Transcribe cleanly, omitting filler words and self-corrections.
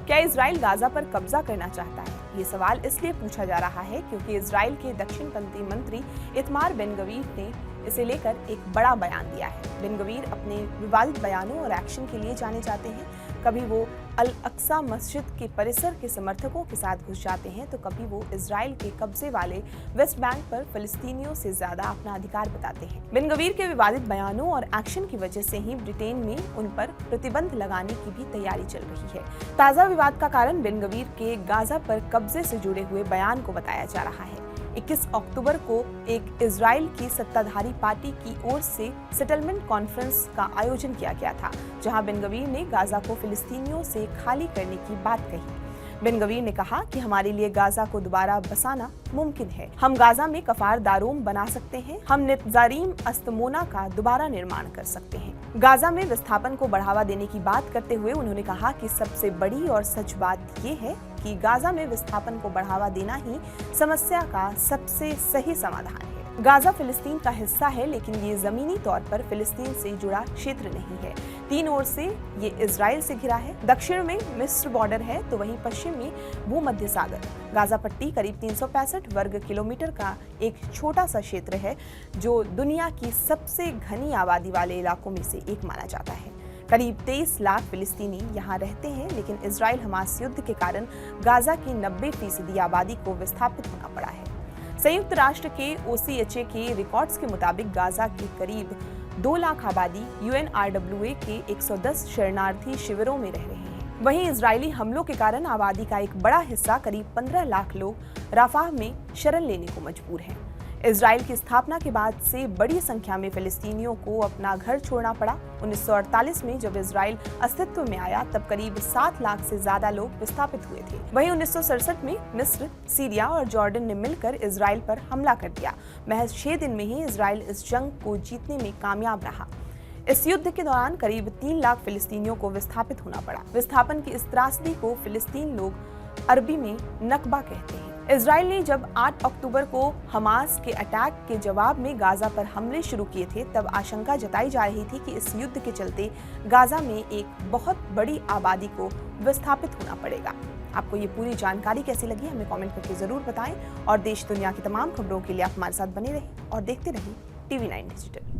क्या Israel Gaza पर कब्जा करना चाहता है? ये सवाल इसलिए पूछा जा रहा है क्योंकि इजराइल के दक्षिणपंथी मंत्री इतमार बेन गवीर ने इसे लेकर एक बड़ा बयान दिया है। बेन गवीर अपने विवादित बयानों और एक्शन के लिए जाने जाते हैं। कभी वो अल अक्सा मस्जिद के परिसर के समर्थकों के साथ घुस जाते हैं तो कभी वो इजराइल के कब्जे वाले वेस्ट बैंक पर फिलिस्तीनियों से ज्यादा अपना अधिकार बताते हैं। बेन गवीर के विवादित बयानों और एक्शन की वजह से ही ब्रिटेन में उन पर प्रतिबंध लगाने की भी तैयारी चल रही है। ताजा विवाद का कारण बेन गवीर के गाजा पर कब्जे से जुड़े हुए बयान को बताया जा रहा है। 21 अक्टूबर को एक इजराइल की सत्ताधारी पार्टी की ओर से सेटलमेंट कॉन्फ्रेंस का आयोजन किया गया था, जहां बेन गवीर ने गाजा को फिलिस्तीनियों से खाली करने की बात कही। बेन गवीर ने कहा कि हमारे लिए गाजा को दोबारा बसाना मुमकिन है। हम गाजा में कफार दारूम बना सकते हैं। हम नितजारीम अस्तमोना का दोबारा निर्माण कर सकते हैं। गाजा में विस्थापन को बढ़ावा देने की बात करते हुए उन्होंने कहा कि सबसे बड़ी और सच बात ये है कि गाजा में विस्थापन को बढ़ावा देना ही समस्या का सबसे सही समाधान है। गाजा फिलिस्तीन का हिस्सा है, लेकिन ये जमीनी तौर पर फिलिस्तीन से जुड़ा क्षेत्र नहीं है। तीन ओर से ये इजराइल से घिरा है। दक्षिण में मिस्र बॉर्डर है तो वहीं पश्चिम में भूमध्य सागर। गाजा पट्टी करीब 365 वर्ग किलोमीटर का एक छोटा सा क्षेत्र है, जो दुनिया की सबसे घनी आबादी वाले इलाकों में से एक माना जाता है। करीब 23 लाख फिलिस्तीनी यहाँ रहते हैं, लेकिन इजराइल हमास युद्ध के कारण गाजा की 90% आबादी को विस्थापित होना पड़ा है। संयुक्त राष्ट्र के OCHA के रिकॉर्ड्स के मुताबिक गाजा की करीब 2 लाख आबादी UNRWA के 110 शरणार्थी शिविरों में रह रहे हैं। वहीं इजरायली हमलों के कारण आबादी का एक बड़ा हिस्सा करीब 15 लाख लोग राफाह में शरण लेने को मजबूर हैं। इजराइल की स्थापना के बाद से बड़ी संख्या में फिलिस्तीनियों को अपना घर छोड़ना पड़ा। 1948 में जब इजराइल अस्तित्व में आया तब करीब 7 लाख से ज्यादा लोग विस्थापित हुए थे। वहीं 1967 में मिस्र, सीरिया और जॉर्डन ने मिलकर इजराइल पर हमला कर दिया। महज 6 दिन में ही इजराइल इस जंग को जीतने में कामयाब रहा। इस युद्ध के दौरान करीब 3 लाख फिलिस्तीनियों को विस्थापित होना पड़ा। विस्थापन की इस त्रासदी को फिलिस्तीन लोग अरबी में नकबा कहते हैं। इजराइल ने जब 8 अक्टूबर को हमास के अटैक के जवाब में गाजा पर हमले शुरू किए थे, तब आशंका जताई जा रही थी कि इस युद्ध के चलते गाजा में एक बहुत बड़ी आबादी को विस्थापित होना पड़ेगा। आपको ये पूरी जानकारी कैसी लगी हमें कमेंट करके जरूर बताएं और देश दुनिया की तमाम खबरों के लिए आप हमारे साथ बने रहें और देखते रहें TV9 डिजिटल।